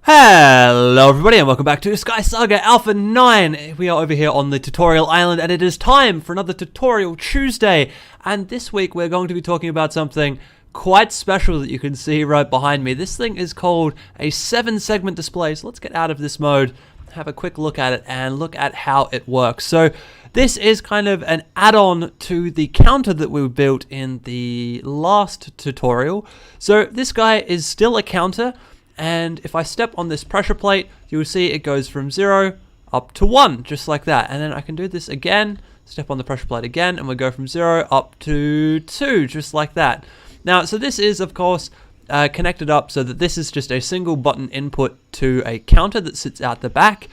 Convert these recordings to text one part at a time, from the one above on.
Hello everybody and welcome back to SkySaga Alpha 9. We are over here on the tutorial island and it is time for another tutorial Tuesday. And this week we're going to be talking about something quite special that you can see right behind me. This thing is called a 7-segment display. So let's get out of this mode, have a quick look at it and look at how it works. So this is kind of an add-on to the counter that we built in the last tutorial. So this guy is still a counter. And if I step on this pressure plate, you will see it goes from 0 up to 1, just like that. And then I can do this again, step on the pressure plate again, and we go from 0 up to 2, just like that. Now, so this is, of course, connected up so that this is just a single button input to a counter that sits out the back.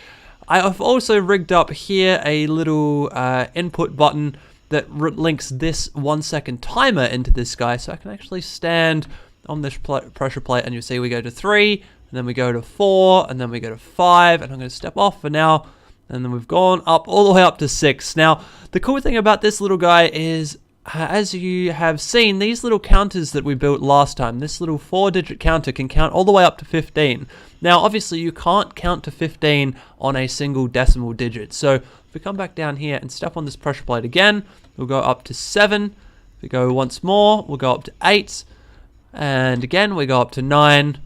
I have also rigged up here a little input button that links this 1-second timer into this guy, so I can actually stand on this pressure plate and you see we go to 3 and then we go to 4 and then we go to 5, and I'm going to step off for now, and then we've gone up all the way up to 6. Now the cool thing about this little guy is, as you have seen, these little counters that we built last time, this little 4-digit counter can count all the way up to 15. Now obviously you can't count to 15 on a single decimal digit, so if we come back down here and step on this pressure plate again, we'll go up to 7. If we go once more, we'll go up to 8. And again, we go up to 9.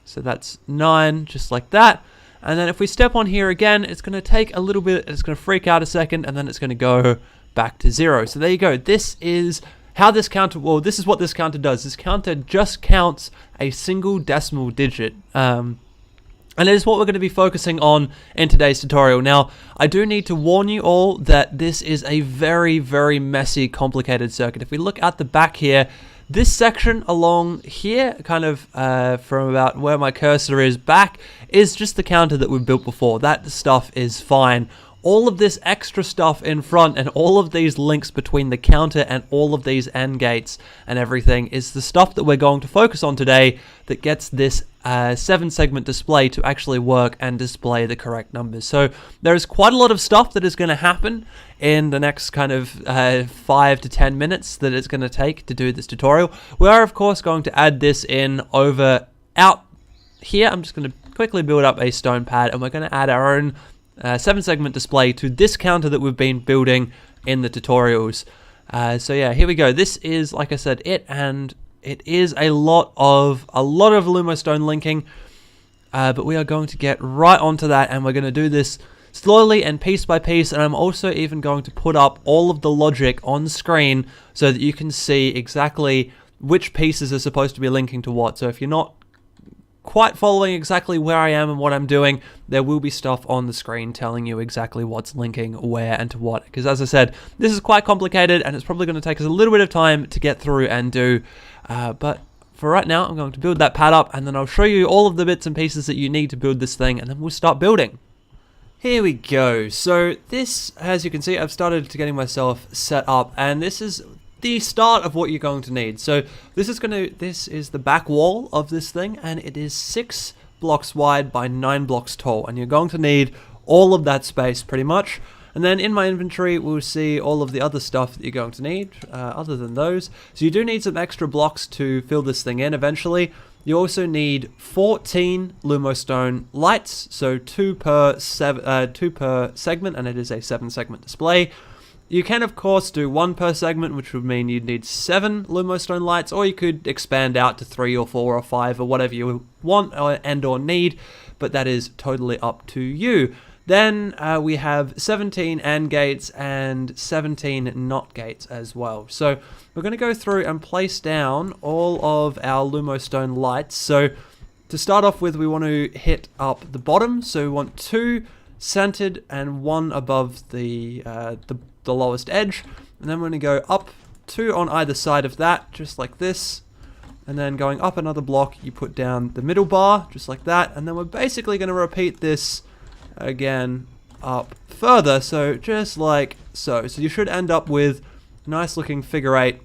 So that's 9, just like that. And then if we step on here again, it's going to take a little bit, it's going to freak out a second, and then it's going to go back to 0. So there you go. This is how this counter, well, this is what this counter does. This counter just counts a single decimal digit. And it is what we're going to be focusing on in today's tutorial. Now, I do need to warn you all that this is a very, very messy, complicated circuit. If we look at the back here, this section along here, kind of from about where my cursor is back, is just the counter that we built before. That stuff is fine. All of this extra stuff in front and all of these links between the counter and all of these AND gates and everything is the stuff that we're going to focus on today that gets this 7-segment display to actually work and display the correct numbers. So there's quite a lot of stuff that is going to happen in the next kind of 5 to 10 minutes that it's going to take to do this tutorial. We are of course going to add this in out here. I'm just going to quickly build up a stone pad and we're going to add our own 7-segment display to this counter that we've been building in the tutorials. So yeah, here we go. This is, like I said, and it is a lot of Lumostone linking, but we are going to get right onto that, and we're going to do this slowly and piece by piece. And I'm also even going to put up all of the logic on screen so that you can see exactly which pieces are supposed to be linking to what. So if you're not quite following exactly where I am and what I'm doing, there will be stuff on the screen telling you exactly what's linking where and to what, because as I said, this is quite complicated and it's probably going to take us a little bit of time to get through and do, but for right now I'm going to build that pad up and then I'll show you all of the bits and pieces that you need to build this thing, and then we'll start building. Here we go. So this, as you can see, I've started to getting myself set up, and this is the start of what you're going to need. So this is the back wall of this thing, and it is 6 blocks wide by 9 blocks tall, and you're going to need all of that space pretty much. And then in my inventory we'll see all of the other stuff that you're going to need other than those. So you do need some extra blocks to fill this thing in eventually. You also need 14 Lumostone lights, so 2 per segment, and it is a 7-segment display. You can, of course, do 1 per segment, which would mean you'd need 7 Lumostone lights, or you could expand out to 3 or 4 or 5 or whatever you want or need, but that is totally up to you. Then we have 17 AND gates and 17 NOT gates as well. So we're going to go through and place down all of our Lumostone lights. So to start off with, we want to hit up the bottom. So we want 2 centered and 1 above the lowest edge, and then we're going to go up 2 on either side of that, just like this, and then going up another block you put down the middle bar, just like that, and then we're basically going to repeat this again up further, so just like so. So you should end up with a nice looking figure 8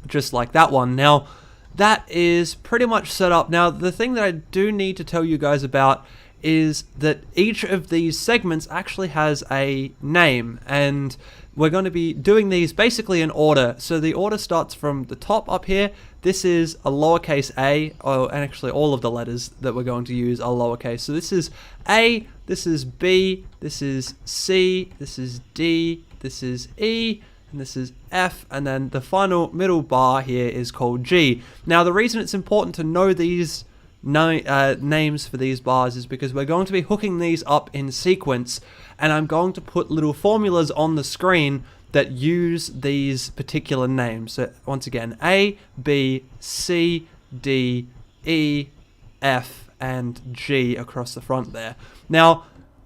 just like that one. Now that is pretty much set up. Now the thing that I do need to tell you guys about is that each of these segments actually has a name, and we're going to be doing these basically in order. So the order starts from the top up here, this is a lowercase a, and actually all of the letters that we're going to use are lowercase. So this is A, this is B, this is C, this is D, this is E, and this is F, and then the final middle bar here is called G. Now the reason it's important to know these names for these bars is because we're going to be hooking these up in sequence, and I'm going to put little formulas on the screen that use these particular names. So once again, A, B, C, D, E, F, and G across the front there. Now,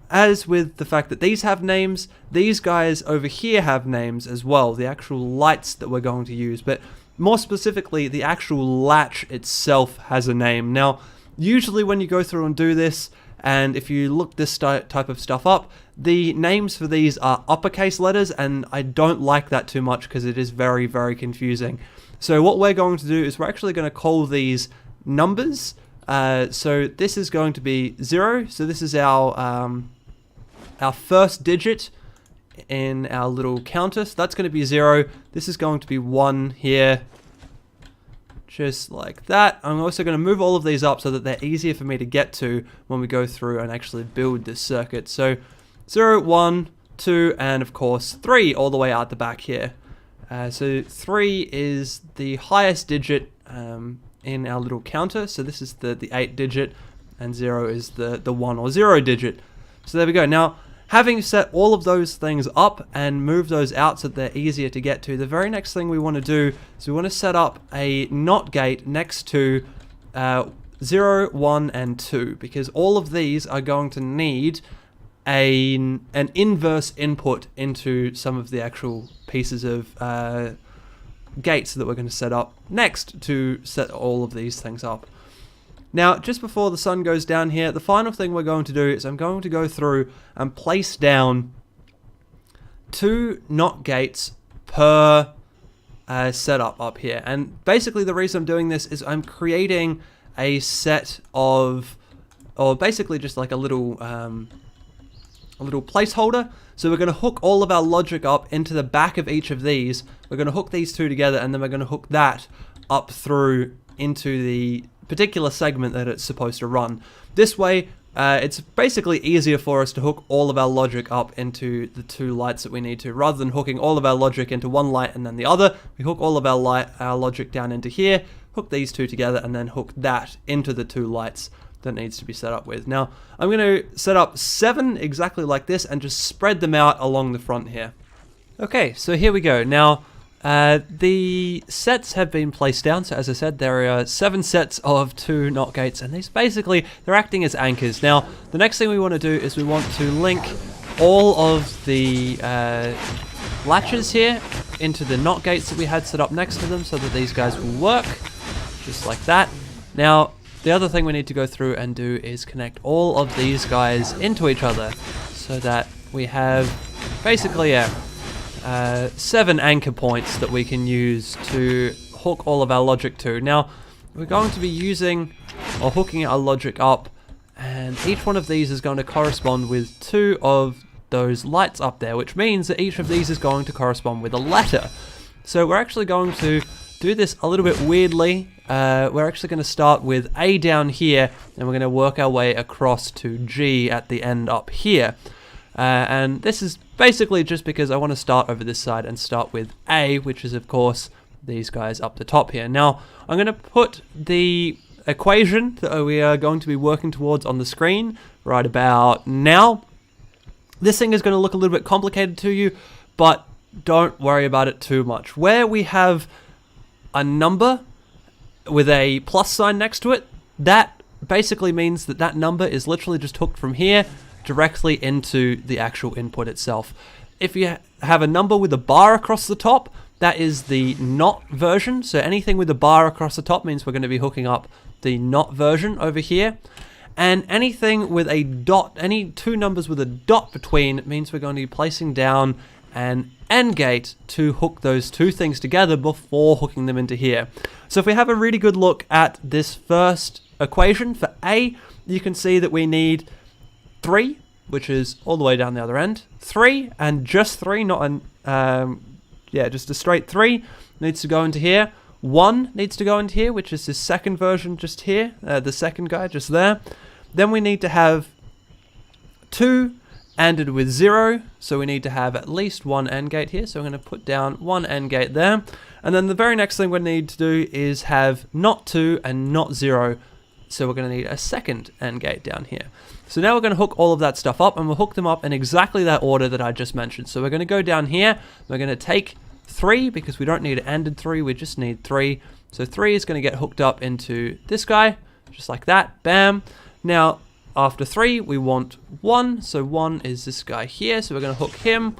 as with the fact that these have names, these guys over here have names as well, the actual lights that we're going to use, but more specifically, the actual latch itself has a name. Now, usually when you go through and do this, and if you look this type of stuff up, the names for these are uppercase letters, and I don't like that too much because it is very, very confusing. So what we're going to do is we're actually going to call these numbers. So this is going to be 0. So this is our first digit in our little counter. So that's going to be 0. This is going to be 1 here. Just like that. I'm also going to move all of these up so that they're easier for me to get to when we go through and actually build this circuit. So 0, 1, 2, and of course 3 all the way out the back here. So 3 is the highest digit in our little counter. So this is the 8 digit, and 0 is the 1 or 0 digit. So there we go. Now, having set all of those things up and move those out so that they're easier to get to, the very next thing we want to do is we want to set up a NOT gate next to 0, 1, and 2, because all of these are going to need an inverse input into some of the actual pieces of gates that we're going to set up next to set all of these things up. Now, just before the sun goes down here, the final thing we're going to do is I'm going to go through and place down 2 NOT gates per setup up here. And basically the reason I'm doing this is I'm creating a set of, or basically just like a little placeholder. So we're going to hook all of our logic up into the back of each of these. We're going to hook these 2 together, and then we're going to hook that up through into the particular segment that it's supposed to run. This way, it's basically easier for us to hook all of our logic up into the 2 lights that we need to, rather than hooking all of our logic into one light and then the other. We hook all of our logic down into here, hook these 2 together, and then hook that into the 2 lights that needs to be set up with. Now, I'm going to set up 7 exactly like this and just spread them out along the front here. Okay, so here we go. Now, the sets have been placed down. So as I said, there are 7 sets of 2 NOT gates, and these basically, they're acting as anchors. Now, the next thing we want to do is we want to link all of the latches here into the NOT gates that we had set up next to them so that these guys will work, just like that. Now, the other thing we need to go through and do is connect all of these guys into each other so that we have basically 7 anchor points that we can use to hook all of our logic to. Now, we're going to be using or hooking our logic up, and each one of these is going to correspond with 2 of those lights up there, which means that each of these is going to correspond with a letter. So we're actually going to do this a little bit weirdly. We're actually going to start with A down here, and we're going to work our way across to G at the end up here. And this is basically just because I want to start over this side and start with A, which is of course these guys up the top here. Now, I'm going to put the equation that we are going to be working towards on the screen right about now. This thing is going to look a little bit complicated to you, but don't worry about it too much. Where we have a number with a plus sign next to it, that basically means that that number is literally just hooked from here directly into the actual input itself. If you have a number with a bar across the top, that is the NOT version. So anything with a bar across the top means we're going to be hooking up the NOT version over here. And anything with a dot, any 2 numbers with a dot between, means we're going to be placing down an AND gate to hook those 2 things together before hooking them into here. So if we have a really good look at this first equation for A, you can see that we need 3, which is all the way down the other end. 3, and just 3, not an, just a straight 3 needs to go into here. 1 needs to go into here, which is the second version just here, the second guy just there. Then we need to have 2 ANDed with 0, so we need to have at least 1 AND gate here, so I'm going to put down 1 AND gate there. And then the very next thing we need to do is have not 2 and not 0, so we're going to need a second AND gate down here. So now we're going to hook all of that stuff up, and we'll hook them up in exactly that order that I just mentioned. So we're going to go down here, we're going to take 3, because we don't need an ANDed 3, we just need 3. So 3 is going to get hooked up into this guy, just like that, bam. Now, after 3, we want 1, so 1 is this guy here, so we're going to hook him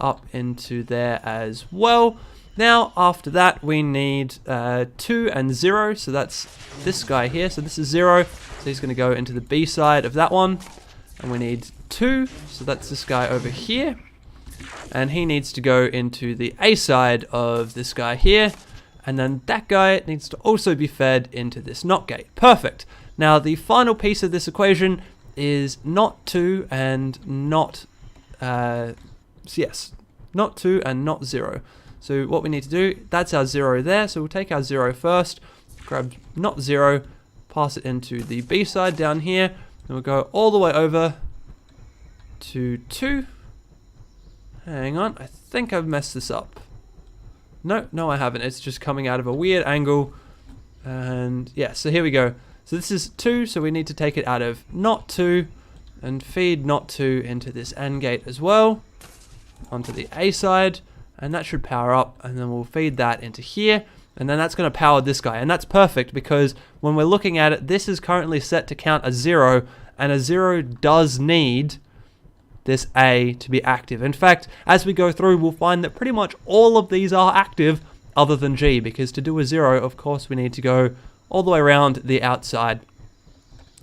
up into there as well. Now, after that, we need 2 and 0, so that's this guy here, so this is 0, so he's going to go into the B side of that one. And we need 2, so that's this guy over here, and he needs to go into the A side of this guy here, and then that guy needs to also be fed into this NOT gate. Perfect. Now, the final piece of this equation is not 2 and not, not 2 and not 0. So what we need to do, that's our 0 there, so we'll take our 0 first, grab not 0, pass it into the B side down here, and we'll go all the way over to 2. Hang on, I think I've messed this up. No, I haven't. It's just coming out of a weird angle. And yeah, so here we go. So this is 2, so we need to take it out of not 2 and feed not 2 into this AND gate as well, onto the A side, and that should power up, and then we'll feed that into here, and then that's going to power this guy, and that's perfect because when we're looking at it, this is currently set to count a 0, and a 0 does need this A to be active. In fact, as we go through, we'll find that pretty much all of these are active other than G, because to do a 0, of course, we need to go all the way around the outside.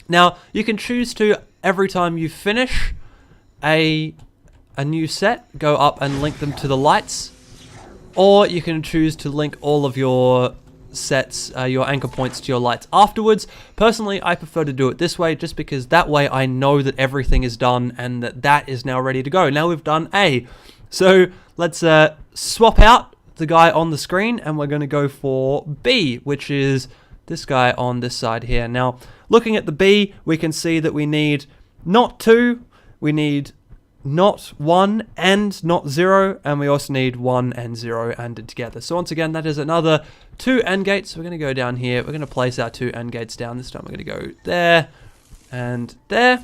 Now, you can choose to, every time you finish a new set, go up and link them to the lights, or you can choose to link all of your sets, your anchor points to your lights afterwards. Personally, I prefer to do it this way, just because that way I know that everything is done and that is now ready to go. Now we've done A. So let's swap out the guy on the screen, and we're going to go for B, which is this guy on this side here. Now, looking at the B, we can see that we need not 2, we need not 1 and not 0, and we also need 1 and 0 ANDed together. So once again, that is another 2 AND gates. So we're going to go down here, we're going to place our 2 AND gates down. This time we're going to go there and there.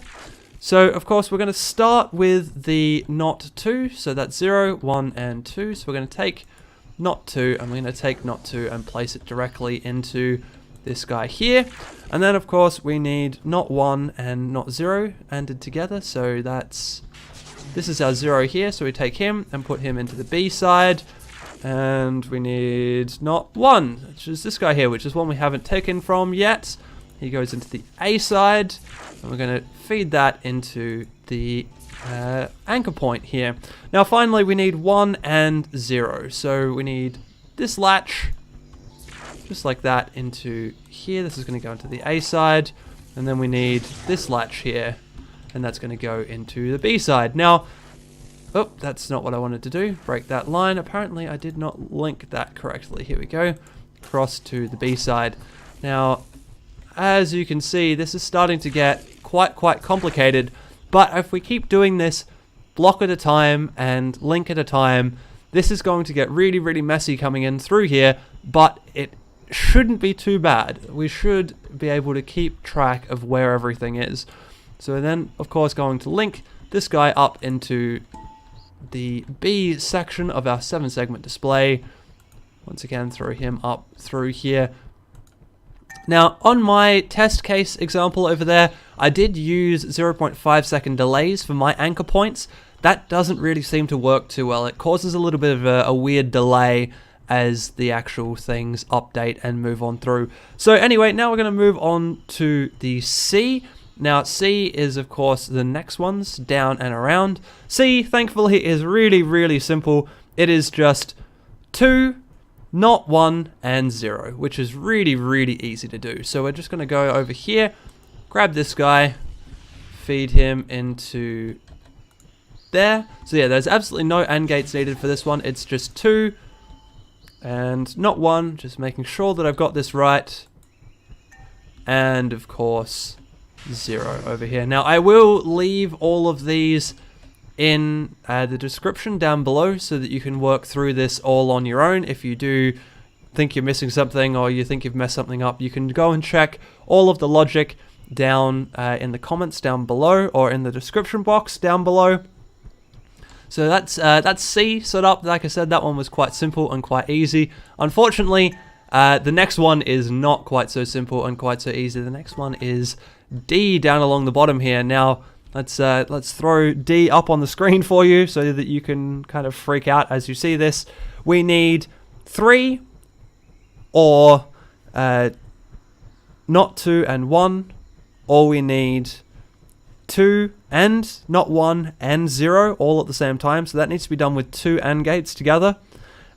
So of course we're going to start with the not 2, so that's 0, 1 and 2. So we're going to take not 2, and we're going to take not 2 and place it directly into this guy here. And then of course we need not 1 and not 0 ANDed together, so this is our 0 here, so we take him and put him into the B side, and we need not 1, which is this guy here, which is one we haven't taken from yet. He goes into the A side, and we're going to feed that into the anchor point here. Now finally we need 1 and 0, so we need this latch, just like that, into here. This is going to go into the A side, and then we need this latch here, and that's going to go into the B side. Now, oh, that's not what I wanted to do. Break that line. Apparently I did not link that correctly. Here we go. Cross to the B side. Now, as you can see, this is starting to get quite complicated, but if we keep doing this block at a time and link at a time, this is going to get really messy coming in through here, but it shouldn't be too bad. We should be able to keep track of where everything is. So then, of course, going to link this guy up into the B section of our 7-segment display. Once again, throw him up through here. Now, on my test case example over there, I did use 0.5 second delays for my anchor points. That doesn't really seem to work too well. It causes a little bit of a weird delay as the actual things update and move on through. So anyway, now we're going to move on to the C. Now, C is, of course, the next ones, down and around. C, thankfully, is really simple. It is just 2, not 1, and 0, which is really easy to do. So we're just going to go over here, grab this guy, feed him into there. So yeah, there's absolutely no AND gates needed for this one. It's just 2, and not 1, just making sure that I've got this right. And of course 0 over here. Now I will leave all of these in the description down below so that you can work through this all on your own. If you do think you're missing something or you think you've messed something up, you can go and check all of the logic down in the comments down below or in the description box down below. So that's C set up. Like I said, that one was quite simple and quite easy. Unfortunately, the next one is not quite so simple and quite so easy. The next one is D down along the bottom here. Now let's throw D up on the screen for you so that you can kind of freak out as you see this. We need 3 or not 2 and 1, or we need 2 and not 1 and 0 all at the same time. So that needs to be done with 2 AND gates together.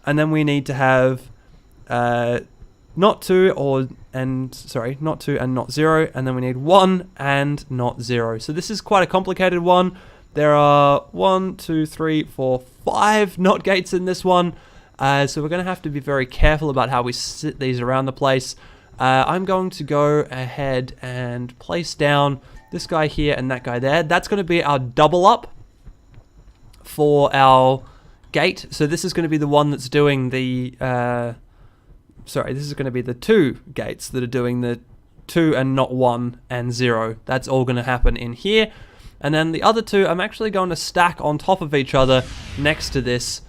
And then we need to have not 2 and not 0, and then we need 1 and not 0. So this is quite a complicated one. There are 1, 2, 3, 4, 5 NOT gates in this one. So we're going to have to be very careful about how we sit these around the place. I'm going to go ahead and place down this guy here and that guy there. That's going to be our double up for our gate. So this is going to be the one that's doing the... this is going to be the 2 gates that are doing the 2 and not 1 and 0. That's all going to happen in here. And then the other 2, I'm actually going to stack on top of each other next to this,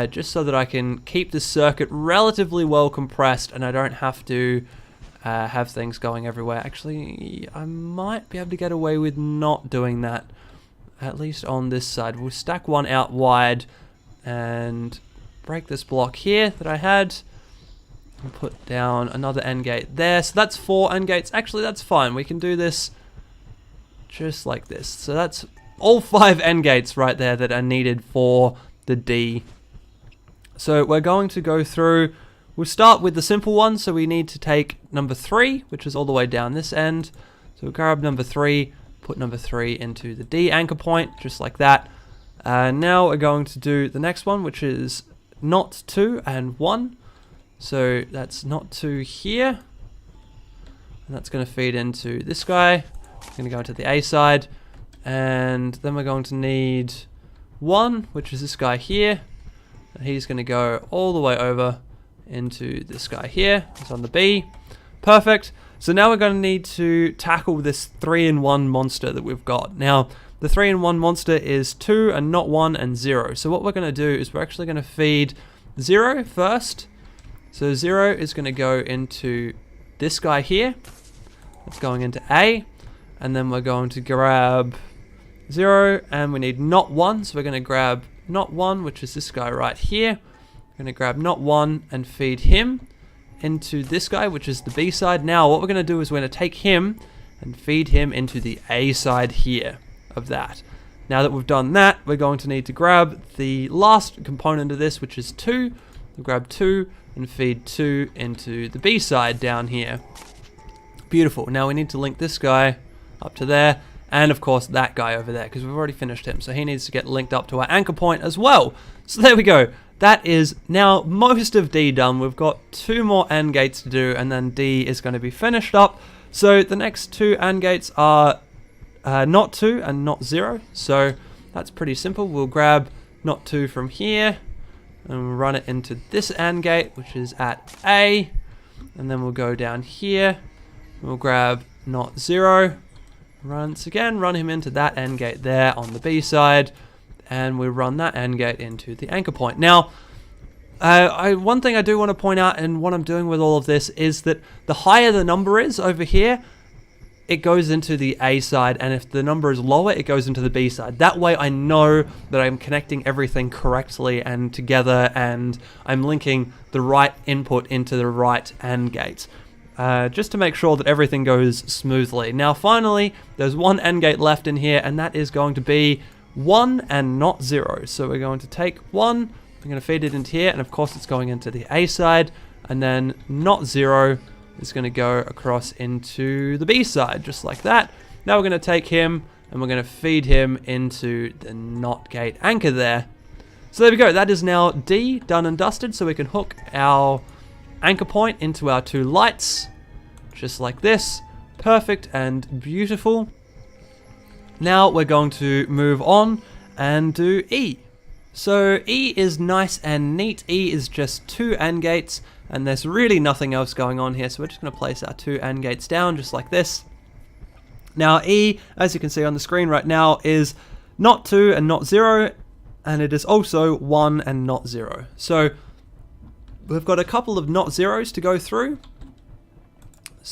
just so that I can keep the circuit relatively well compressed and I don't have to have things going everywhere. Actually, I might be able to get away with not doing that, at least on this side. We'll stack one out wide and break this block here that I had and put down another AND gate there. So that's 4 AND gates. Actually, that's fine. We can do this just like this. So that's all 5 AND gates right there that are needed for the D. So we're going to go through. We'll start with the simple one. So we need to take number 3, which is all the way down this end. So we'll grab number 3, put number 3 into the D anchor point, just like that. Now we're going to do the next one, which is not 2 and 1. So that's not 2 here. And that's going to feed into this guy. We're going to go into the A side. And then we're going to need 1, which is this guy here. And he's going to go all the way over into this guy here. It's on the B. Perfect. So now we're going to need to tackle this 3-in-1 monster that we've got. Now, the 3-in-1 monster is 2 and not 1 and 0. So what we're going to do is we're actually going to feed 0 first. So 0 is going to go into this guy here. It's going into A. And then we're going to grab 0 and we need not 1. So we're going to grab not 1, which is this guy right here. We're going to grab not 1 and feed him into this guy, which is the B side. Now what we're going to do is we're going to take him and feed him into the A side here of that. Now that we've done that, we're going to need to grab the last component of this, which is 2. We'll grab 2 and feed 2 into the B side down here. Beautiful. Now we need to link this guy up to there, and of course that guy over there, because we've already finished him, so he needs to get linked up to our anchor point as well. So there we go. That is now most of D done. We've got 2 more AND gates to do, and then D is going to be finished up. So the next 2 AND gates are not 2 and not 0. So that's pretty simple. We'll grab not 2 from here and we'll run it into this AND gate, which is at A. And then we'll go down here. We'll grab not 0. Once again, run him into that AND gate there on the B side. And we run that AND gate into the anchor point. Now, one thing I do want to point out, and what I'm doing with all of this, is that the higher the number is over here, it goes into the A side, and if the number is lower, it goes into the B side. That way I know that I'm connecting everything correctly and together, and I'm linking the right input into the right AND gate. Just to make sure that everything goes smoothly. Now finally, there's one AND gate left in here, and that is going to be 1 and not 0. So we're going to take 1, we're going to feed it into here, and of course it's going into the A side, and then not 0 is going to go across into the B side, just like that. Now we're going to take him, and we're going to feed him into the NOT gate anchor there. So there we go, that is now D, done and dusted, so we can hook our anchor point into our two lights, just like this. Perfect and beautiful. Now we're going to move on and do E. So E is nice and neat. E is just 2 AND gates, and there's really nothing else going on here, so we're just going to place our 2 AND gates down, just like this. Now E, as you can see on the screen right now, is not 2 and not 0, and it is also 1 and not 0. So we've got a couple of not zeros to go through,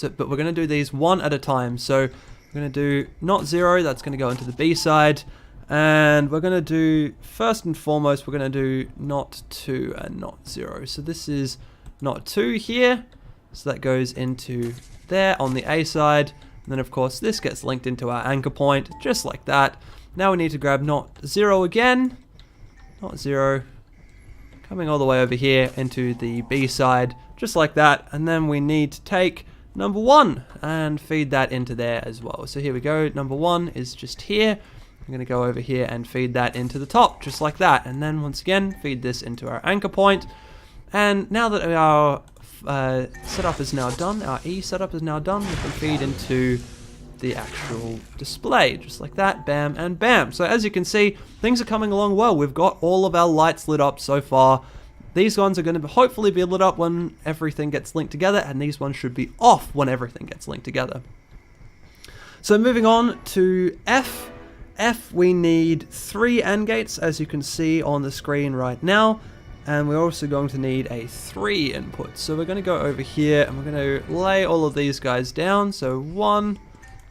but we're going to do these one at a time. So we're going to do not 0, that's going to go into the B side, and we're going to do, first and foremost, we're going to do not 2 and not 0. So this is not 2 here, so that goes into there on the A side, and then of course this gets linked into our anchor point, just like that. Now we need to grab not 0 again, not 0, coming all the way over here into the B side, just like that, and then we need to take number 1 and feed that into there as well. So here we go, number 1 is just here. I'm going to go over here and feed that into the top, just like that, and then once again feed this into our anchor point. And now that our setup is now done, our E setup is now done, we can feed into the actual display, just like that, bam and bam. So as you can see, things are coming along well. We've got all of our lights lit up so far. These ones are going to hopefully be lit up when everything gets linked together, and these ones should be off when everything gets linked together. So moving on to F. F, we need 3 AND gates, as you can see on the screen right now, and we're also going to need a 3 input. So we're going to go over here and we're going to lay all of these guys down. So 1,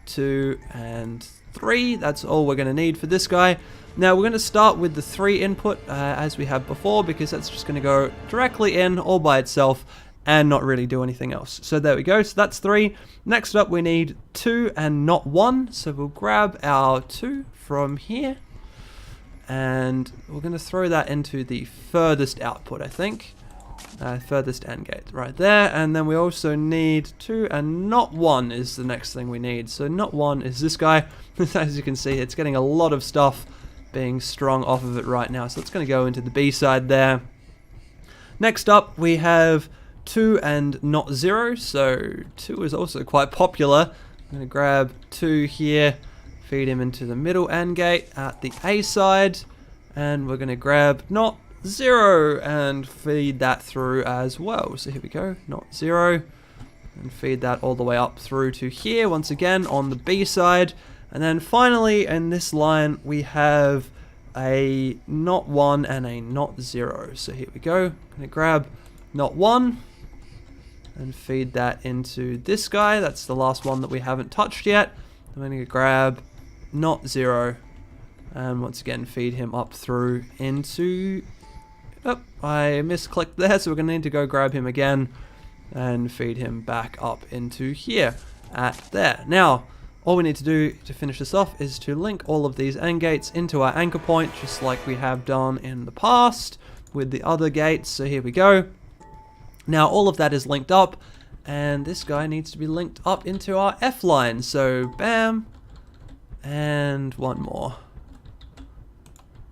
2, and 3. That's all we're going to need for this guy. Now we're going to start with the 3 input as we have before, because that's just going to go directly in all by itself and not really do anything else. So there we go, so that's 3. Next up we need 2 and not 1, so we'll grab our 2 from here and we're going to throw that into the furthest output, I think. Furthest AND gate right there, and then we also need 2 and not 1 is the next thing we need. So not 1 is this guy. As you can see, it's getting a lot of stuff being strung off of it right now, so it's going to go into the B side there. Next up we have 2 and not 0, so 2 is also quite popular. I'm going to grab 2 here, feed him into the middle AND gate at the A side, and we're going to grab not 0 and feed that through as well. So here we go, not 0, and feed that all the way up through to here once again on the B side. And then finally in this line we have a not 1 and a not 0. So here we go, I'm going to grab not 1 and feed that into this guy. That's the last one that we haven't touched yet. I'm going to grab not 0 and once again feed him up through into, oh, I misclicked there, so we're going to need to go grab him again and feed him back up into here at there. Now all we need to do to finish this off is to link all of these AND gates into our anchor point, just like we have done in the past with the other gates. So here we go. Now all of that is linked up, and this guy needs to be linked up into our F line. So bam, and one more.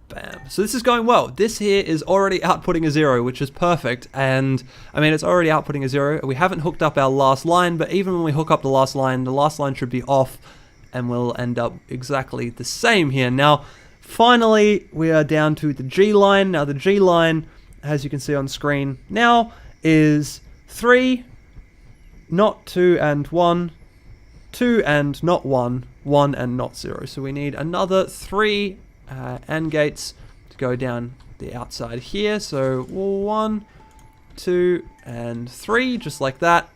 Bam. So this is going well. This here is already outputting a 0, which is perfect. And I mean, it's already outputting a 0. We haven't hooked up our last line, but even when we hook up the last line should be off, and we'll end up exactly the same here. Now, finally, we are down to the G line. Now the G line, as you can see on screen now, is 3, not 2 and 1, 2 and not 1, 1 and not 0. So we need another 3 AND gates to go down the outside here. So 1, 2, and 3, just like that.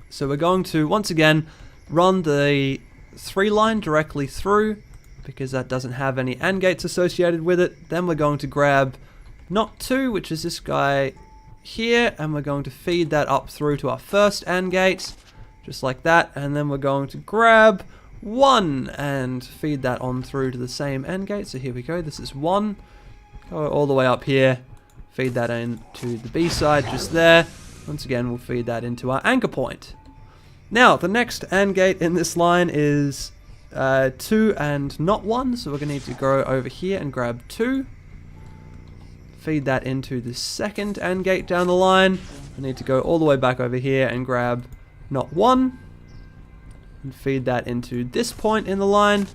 So we're going to once again run the 3 line directly through, because that doesn't have any AND gates associated with it. Then we're going to grab not 2, which is this guy here, and we're going to feed that up through to our first AND gate, just like that. And then we're going to grab 1 and feed that on through to the same AND gate. So here we go, this is 1, go all the way up here, feed that in to the B side just there. Once again, we'll feed that into our anchor point. Now the next AND gate in this line is 2 and not 1, so we're going to need to go over here and grab 2, feed that into the second AND gate down the line. I need to go all the way back over here and grab not 1 and feed that into this point in the line,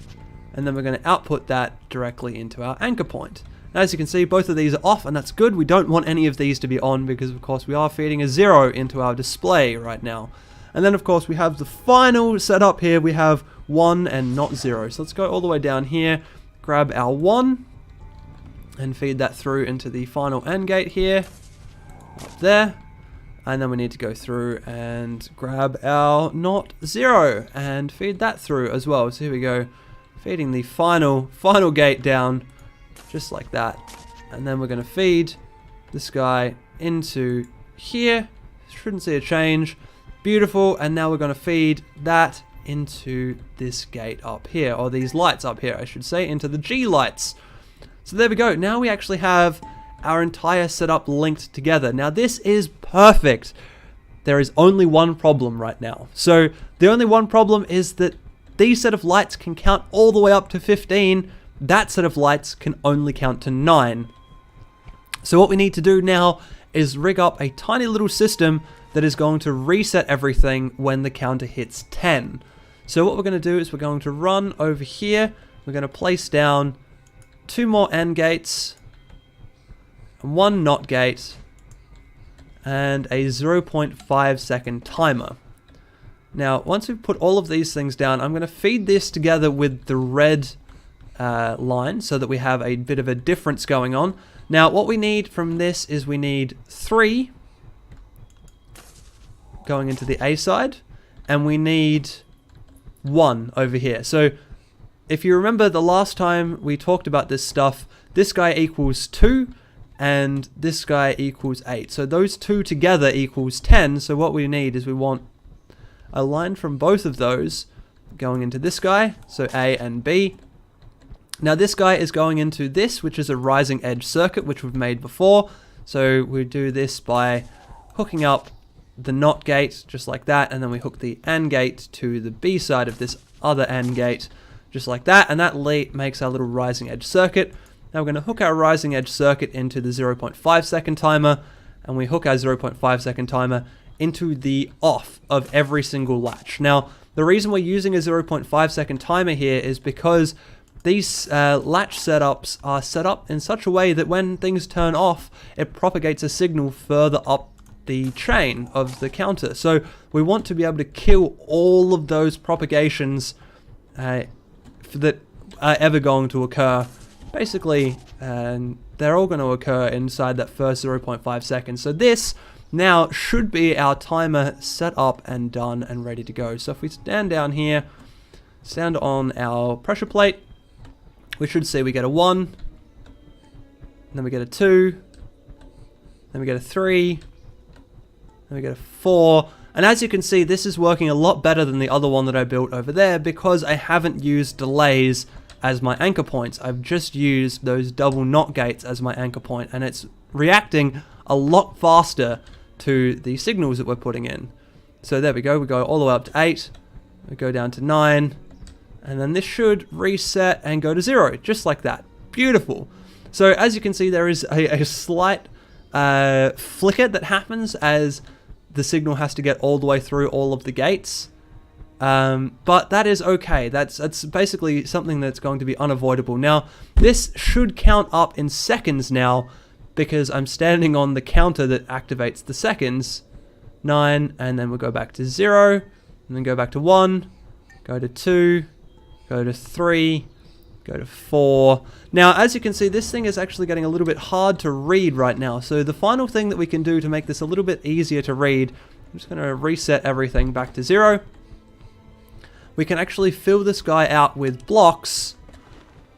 and then we're going to output that directly into our anchor point. Now, as you can see, both of these are off, and that's good. We don't want any of these to be on because, of course, we are feeding a 0 into our display right now. And then, of course, we have the final setup here. We have 1 and not 0. So let's go all the way down here, grab our 1, and feed that through into the final AND gate here, up there. And then we need to go through and grab our not 0 and feed that through as well. So here we go, feeding the final gate down, just like that. And then we're going to feed this guy into here. Shouldn't see a change. Beautiful. And now we're going to feed that into this gate up here, or these lights up here, I should say, into the G lights. So there we go. Now we actually have our entire setup linked together. Now this is perfect. There is only one problem right now. So the only one problem is that these set of lights can count all the way up to 15. That set of lights can only count to 9. So what we need to do now is rig up a tiny little system that is going to reset everything when the counter hits 10. So what we're going to do is we're going to run over here. We're going to place down 2 more AND gates, 1 NOT gate, and a 0.5 second timer. Now, once we've put all of these things down, I'm going to feed this together with the red line so that we have a bit of a difference going on. Now, what we need from this is we need 3 going into the A side, and we need 1 over here. So if you remember the last time we talked about this stuff, this guy equals 2 and this guy equals 8. So those two together equals 10. So what we need is we want a line from both of those going into this guy, so A and B. Now this guy is going into this, which is a rising edge circuit, which we've made before. So we do this by hooking up the NOT gate, just like that, and then we hook the AND gate to the B side of this other AND gate, just like that, and that makes our little rising edge circuit. Now we're going to hook our rising edge circuit into the 0.5 second timer, and we hook our 0.5 second timer into the off of every single latch. Now, the reason we're using a 0.5 second timer here is because these latch setups are set up in such a way that when things turn off, it propagates a signal further up the chain of the counter. So we want to be able to kill all of those propagations that are ever going to occur. Basically, they're all going to occur inside that first 0.5 seconds. So this now should be our timer set up and done and ready to go. So if we stand down here, stand on our pressure plate, we should see we get a 1, then we get a 2, then we get a 3, then we get a 4. And as you can see, this is working a lot better than the other one that I built over there because I haven't used delays as my anchor points. I've just used those double NOT gates as my anchor point, and it's reacting a lot faster to the signals that we're putting in. So there we go all the way up to 8, we go down to 9, and then this should reset and go to 0, just like that. Beautiful. So as you can see, there is a slight flicker that happens as the signal has to get all the way through all of the gates. But that is okay. That's basically something that's going to be unavoidable. Now, this should count up in seconds now because I'm standing on the counter that activates the seconds. 9, and then we'll go back to 0, and then go back to 1, go to 2, go to 3, go to 4. Now, as you can see, this thing is actually getting a little bit hard to read right now. So the final thing that we can do to make this a little bit easier to read, I'm just going to reset everything back to 0. We can actually fill this guy out with blocks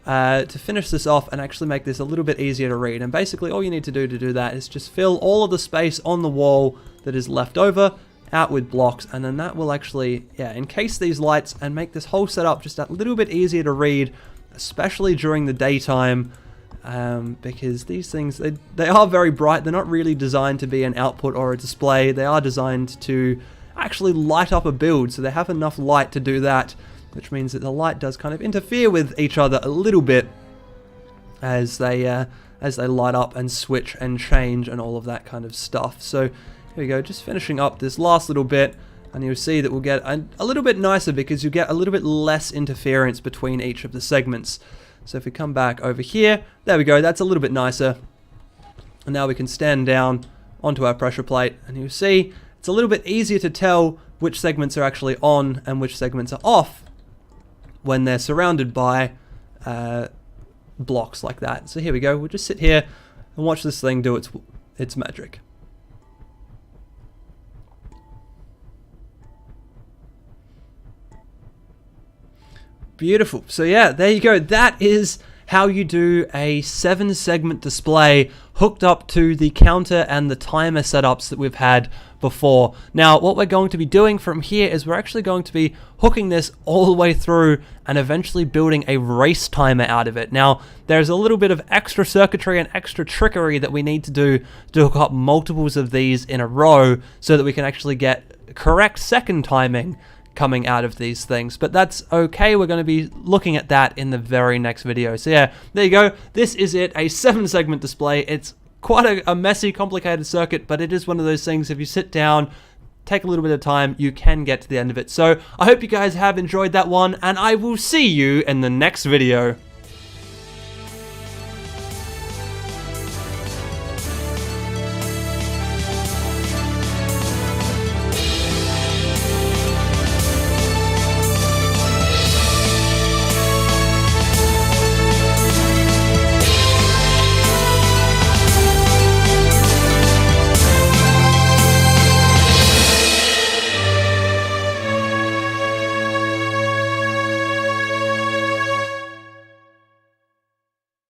to finish this off and actually make this a little bit easier to read. And basically all you need to do that is just fill all of the space on the wall that is left over out with blocks, and then that will actually encase these lights and make this whole setup just a little bit easier to read, especially during the daytime, because these things, they are very bright. They're not really designed to be an output or a display. They are designed to actually light up a build, so they have enough light to do that, which means that the light does kind of interfere with each other a little bit as they as they light up and switch and change and all of that kind of stuff. So here we go, just finishing up this last little bit, and you'll see that we'll get a little bit nicer because you get a little bit less interference between each of the segments. So if we come back over here, there we go, that's a little bit nicer. And now we can stand down onto our pressure plate, and you'll see it's a little bit easier to tell which segments are actually on and which segments are off when they're surrounded by blocks like that. So here we go, we'll just sit here and watch this thing do its magic. Beautiful. So yeah, there you go. That is how you do a 7-segment display hooked up to the counter and the timer setups that we've had before. Now, what we're going to be doing from here is we're actually going to be hooking this all the way through and eventually building a race timer out of it. Now, there's a little bit of extra circuitry and extra trickery that we need to do to hook up multiples of these in a row so that we can actually get correct second timing coming out of these things, but that's okay. We're going to be looking at that in the very next video. So yeah, there you go. This is it, a 7-segment display. It's quite a messy, complicated circuit, but it is one of those things, if you sit down, take a little bit of time, you can get to the end of it. So I hope you guys have enjoyed that one, and I will see you in the next video.